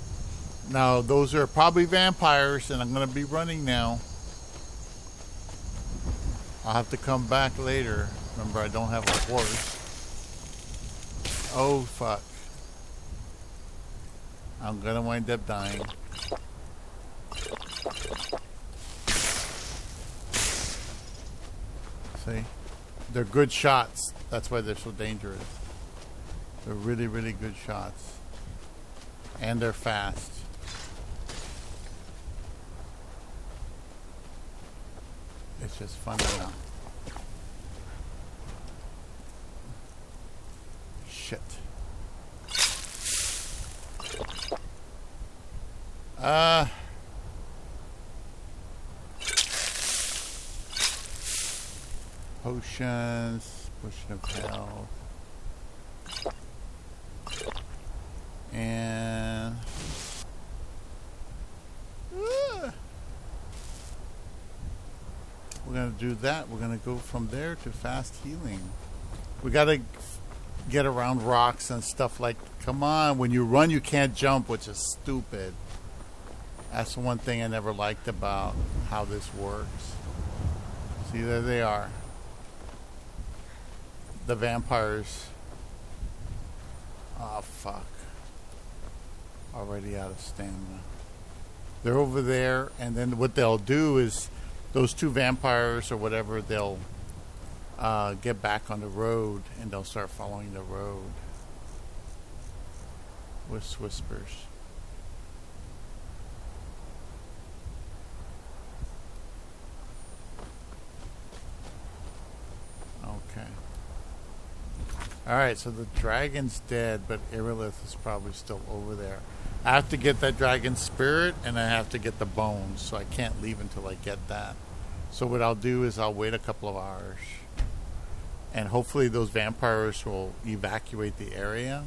Now, those are probably vampires, and I'm going to be running now. I'll have to come back later. Remember, I don't have a horse. Oh, fuck. I'm gonna wind up dying. See? They're good shots. That's why they're so dangerous. They're really, really good shots. And they're fast. It's just fun now. Shit. Potions, potion of health. And we're gonna do that. We're gonna go from there to fast healing. We gotta get around rocks and stuff like. Come on, when you run, you can't jump, which is stupid. That's the one thing I never liked about how this works. See, there they are. The vampires. Oh, fuck. Already out of stamina. They're over there, and then what they'll do is those two vampires or whatever, they'll get back on the road, and they'll start following the road with whispers. Okay. Alright, so the dragon's dead, but Irilith is probably still over there. I have to get that dragon spirit, and I have to get the bones, so I can't leave until I get that. So what I'll do is I'll wait a couple of hours, and hopefully those vampires will evacuate the area,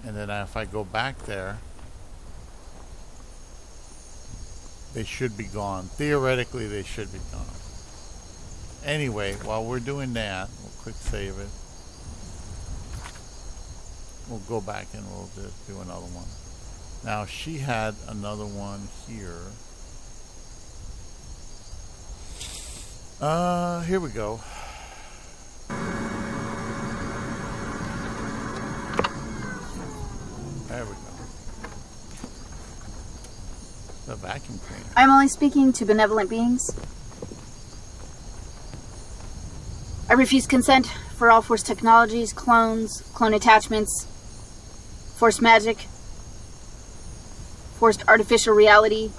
and then if I go back there, they should be gone. Theoretically, they should be gone. Anyway, while we're doing that, we'll quick save it. We'll go back and we'll just do another one. Now she had another one here. Here we go. There we go. The vacuum cleaner. I'm only speaking to benevolent beings. I refuse consent for all Force technologies, clones, clone attachments, Force magic, forced artificial reality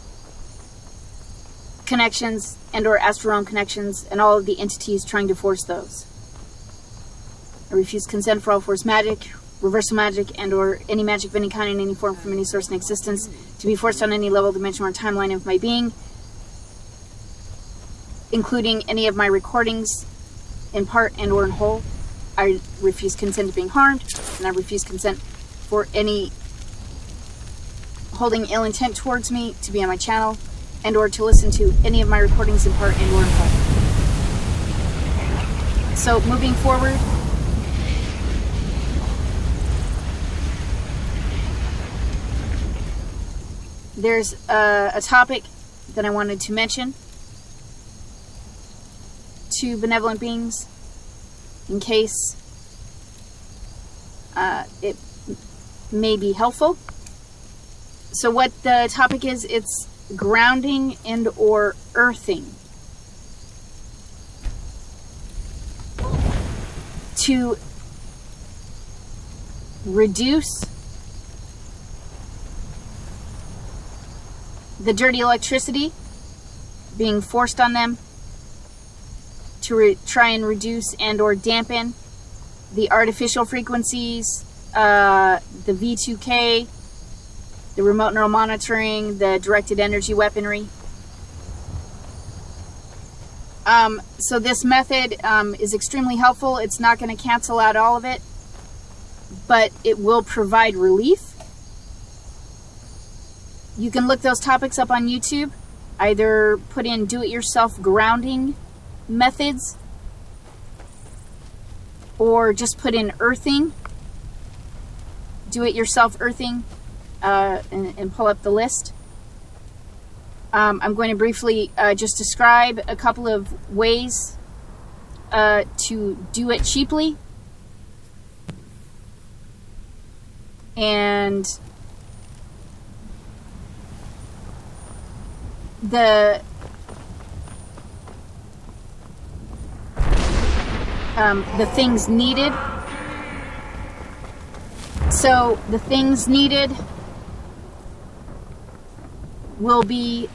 connections and or astral realm connections, and all of the entities trying to force those. I refuse consent for all Force magic, reversal magic, and or any magic of any kind in any form from any source in existence to be forced on any level, dimension, or timeline of my being, including any of my recordings in part and or in whole. I refuse consent to being harmed, and I refuse consent for any holding ill intent towards me to be on my channel and or to listen to any of my recordings in part and or in whole. So moving forward, there's a topic that I wanted to mention to benevolent beings in case it may be helpful. So what the topic is, it's grounding and or earthing. To reduce the dirty electricity being forced on them, to try and reduce and or dampen the artificial frequencies, the V2K, the remote neural monitoring, the directed energy weaponry. So this method is extremely helpful. It's not going to cancel out all of it, but it will provide relief. You can look those topics up on YouTube. Either put in do-it-yourself grounding methods, or just put in earthing, do-it-yourself earthing, and pull up the list. I'm going to briefly just describe a couple of ways to do it cheaply. And the things needed. So the things needed will be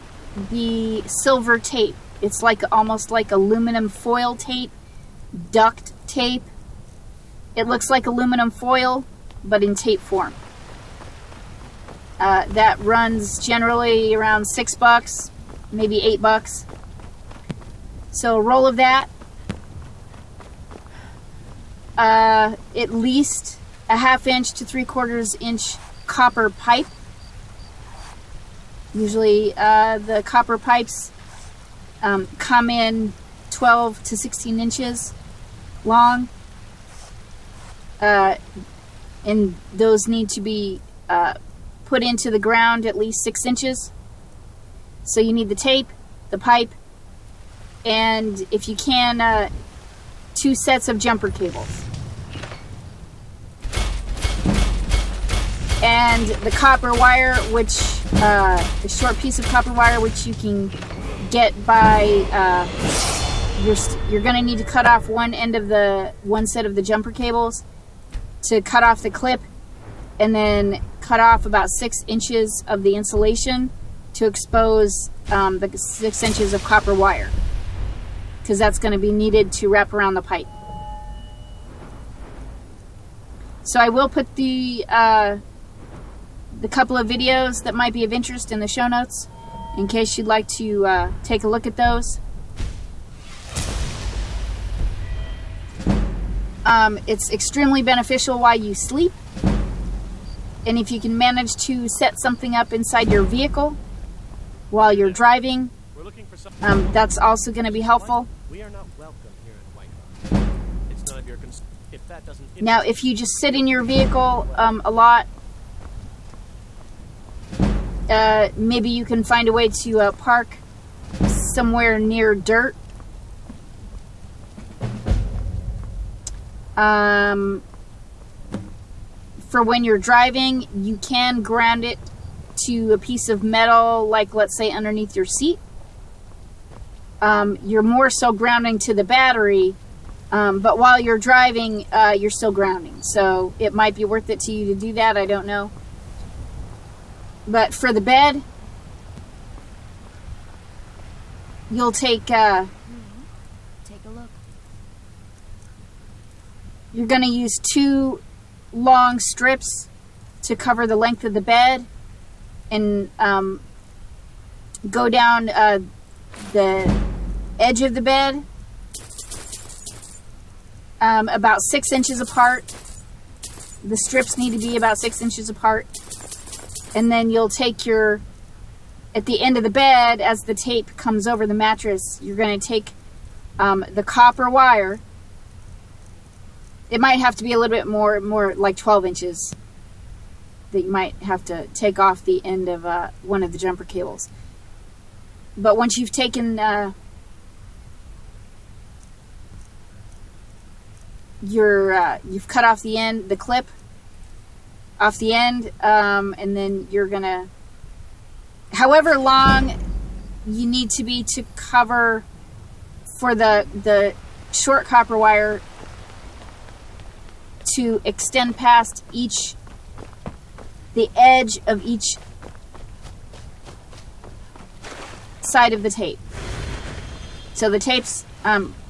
the silver tape. It's like almost like aluminum foil tape, duct tape. It looks like aluminum foil, but in tape form. That runs generally around $6, maybe $8. So a roll of that. At least a 1/2 inch to 3/4 inch copper pipe. Usually the copper pipes come in 12 to 16 inches long, and those need to be put into the ground at least 6 inches. So you need the tape, the pipe, and if you can, 2 sets of jumper cables. And the copper wire, which a short piece of copper wire, which you can get by you're going to need to cut off one set of the jumper cables to cut off the clip, and then cut off about 6 inches of the insulation to expose the 6 inches of copper wire, because that's going to be needed to wrap around the pipe. So I will put the couple of videos that might be of interest in the show notes, in case you'd like to take a look at those. It's extremely beneficial while you sleep, and if you can manage to set something up inside your vehicle while you're driving, that's also going to be helpful. We are not welcome here at Whitehawk. It's none of your concern. If that doesn't... Now, if you just sit in your vehicle a lot, maybe you can find a way to park somewhere near dirt. For when you're driving, you can ground it to a piece of metal, like let's say underneath your seat. You're more so grounding to the battery, but while you're driving, you're still grounding. So it might be worth it to you to do that. I don't know. But for the bed, you'll take... Take a look. You're going to use 2 long strips to cover the length of the bed, and go down the edge of the bed about 6 inches apart. The strips need to be about 6 inches apart. And then you'll take at the end of the bed, as the tape comes over the mattress, you're going to take the copper wire. It might have to be a little bit more like 12 inches that you might have to take off the end of one of the jumper cables. But once you've taken you've cut off the end, the clip off the end, and then you're gonna, however long you need to be to cover for the short copper wire to extend past the edge of each side of the tape. So the tape's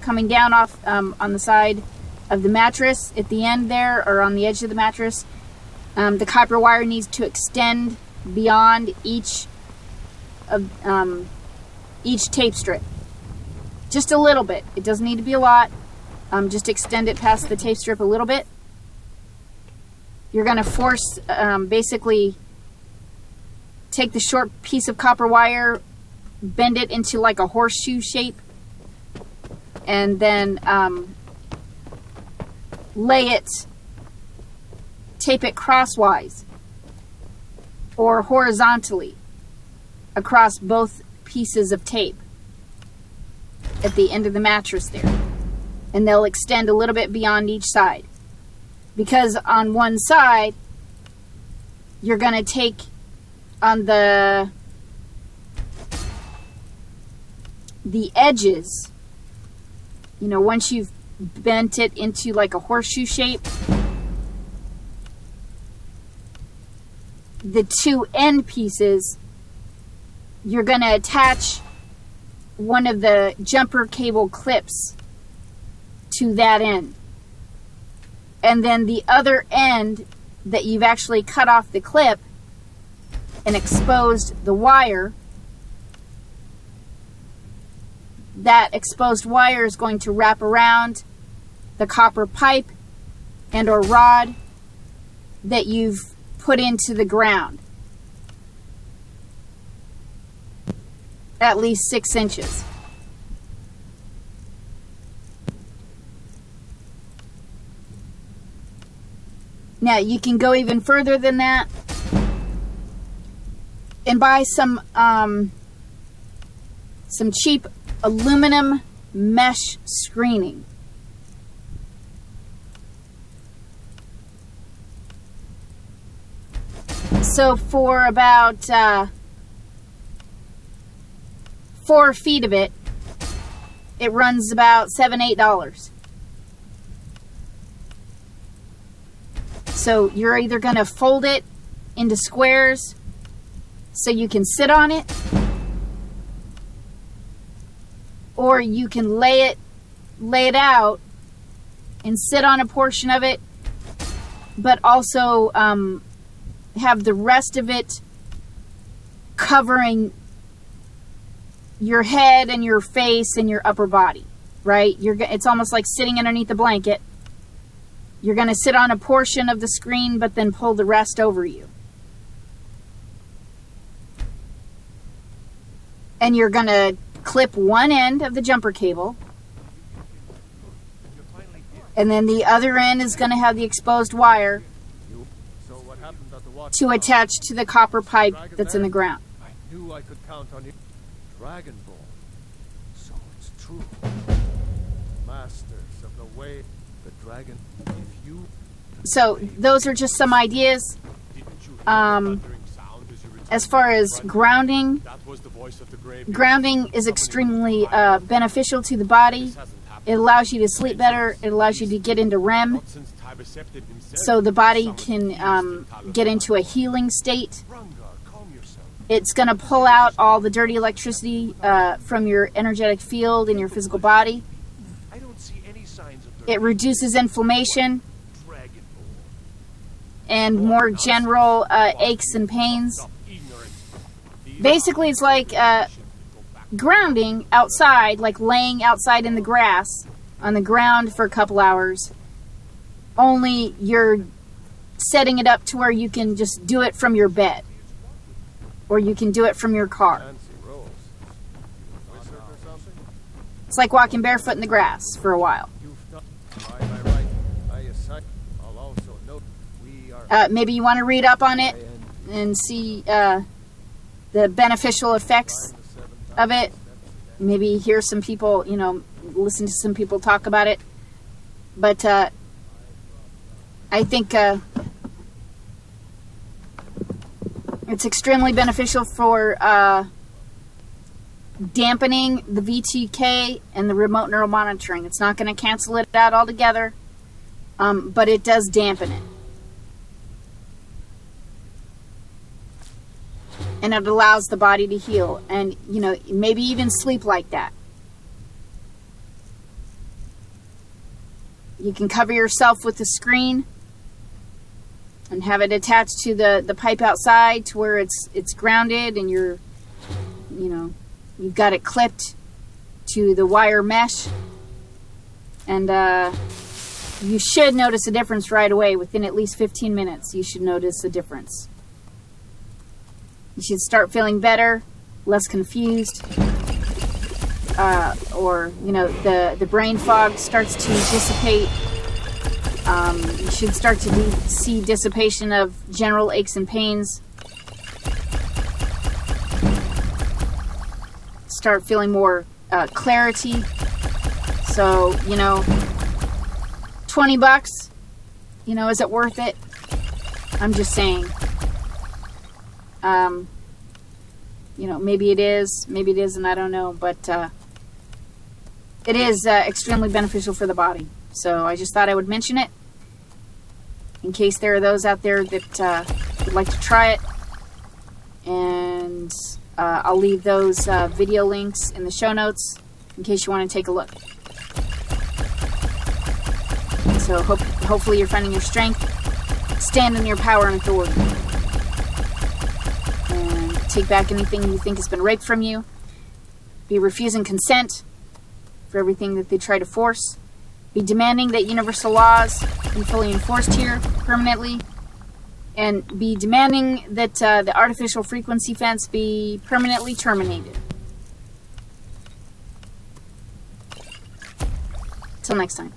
coming down off on the side of the mattress at the end there, or on the edge of the mattress. The copper wire needs to extend beyond each tape strip. Just a little bit. It doesn't need to be a lot. Just extend it past the tape strip a little bit. You're going to force, basically, take the short piece of copper wire, bend it into like a horseshoe shape, and then tape it crosswise or horizontally across both pieces of tape at the end of the mattress there. And they'll extend a little bit beyond each side. Because on one side, you're going to take on the edges, once you've bent it into like a horseshoe shape, the 2 end pieces, you're going to attach one of the jumper cable clips to that end. And then the other end that you've actually cut off the clip and exposed the wire, that exposed wire is going to wrap around the copper pipe and or rod that you've put into the ground. At least 6 inches. Now, you can go even further than that and buy some cheap aluminum mesh screening. So for about 4 feet of it, it runs about $7-8. So you're either going to fold it into squares so you can sit on it, or you can lay it out and sit on a portion of it, but also have the rest of it covering your head and your face and your upper body, right? It's almost like sitting underneath a blanket. You're going to sit on a portion of the screen, but then pull the rest over you. And you're going to clip one end of the jumper cable And then the other end is going to have the exposed wire So what happened at the water to attach to the copper pipe that's in the ground. I knew I could count on you. Dragon Ball. So it's true. Masters of the way, the dragon. If you So those are just some ideas. didn't you hear Um, the thundering sound as you returned As far as to the grounding, That was the voice of the grave. grounding is extremely beneficial to the body. It allows you to sleep better. It allows you to get into REM, so the body can get into a healing state. It's going to pull out all the dirty electricity from your energetic field in your physical body. I don't see any signs of It reduces inflammation Dragon Ball. and more general aches and pains. Basically, it's like grounding outside, like laying outside in the grass on the ground for a couple hours. Only you're setting it up to where you can just do it from your bed, or you can do it from your car. Fancy Rose. Wizard or something? It's like walking barefoot in the grass for a while. You've not. Right. I assign. I'll also note we are. Maybe you want to read up on it and see the beneficial effects of it. Maybe hear some people, listen to some people talk about it. But I think it's extremely beneficial for dampening the VTK and the remote neural monitoring. It's not going to cancel it out altogether, but it does dampen it. And it allows the body to heal and, maybe even sleep like that. You can cover yourself with the screen and have it attached to the pipe outside to where it's grounded, and you've got it clipped to the wire mesh. And you should notice a difference right away. Within at least 15 minutes, you should notice a difference. You should start feeling better, less confused, or the brain fog starts to dissipate. You should start to see dissipation of general aches and pains. Start feeling more clarity. So, $20, is it worth it? I'm just saying. Maybe it is, maybe it isn't, I don't know, but it is extremely beneficial for the body. So I just thought I would mention it in case there are those out there that would like to try it. And I'll leave those video links in the show notes in case you want to take a look. So hopefully you're finding your strength. Stand in your power and authority. Take back anything you think has been raped from you. Be refusing consent for everything that they try to force. Be demanding that universal laws be fully enforced here permanently. And be demanding that the artificial frequency fence be permanently terminated. Till next time.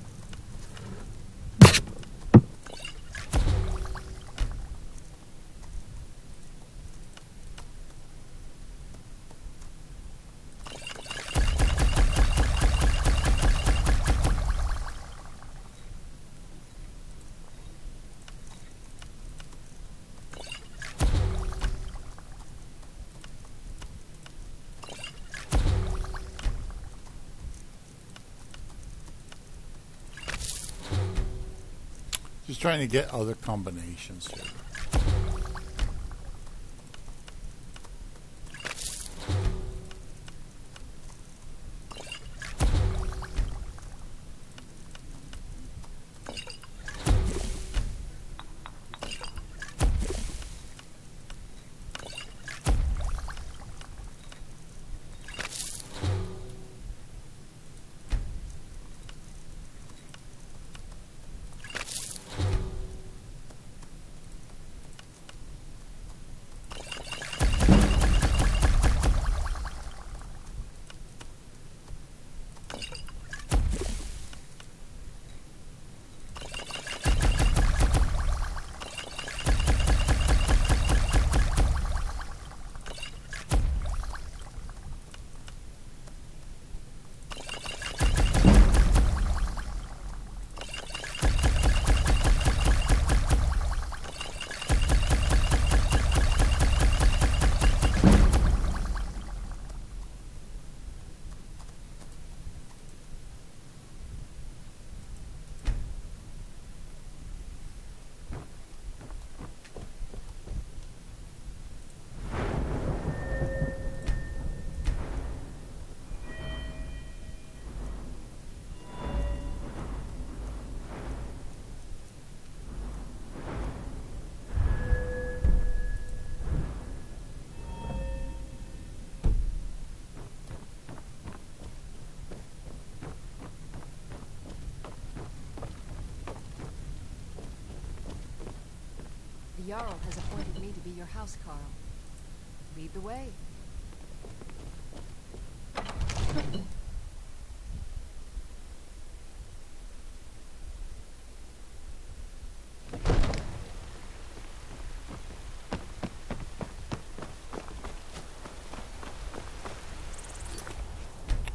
Just trying to get other combinations here. Jarl has appointed me to be your housecarl. Lead the way.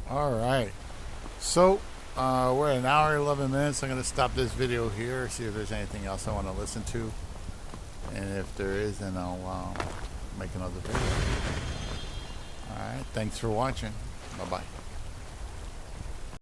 All right. So, we're at an hour, 11 minutes. I'm going to stop this video here, see if there's anything else I want to listen to. And if there is, then I'll make another video. All right. Thanks for watching. Bye-bye.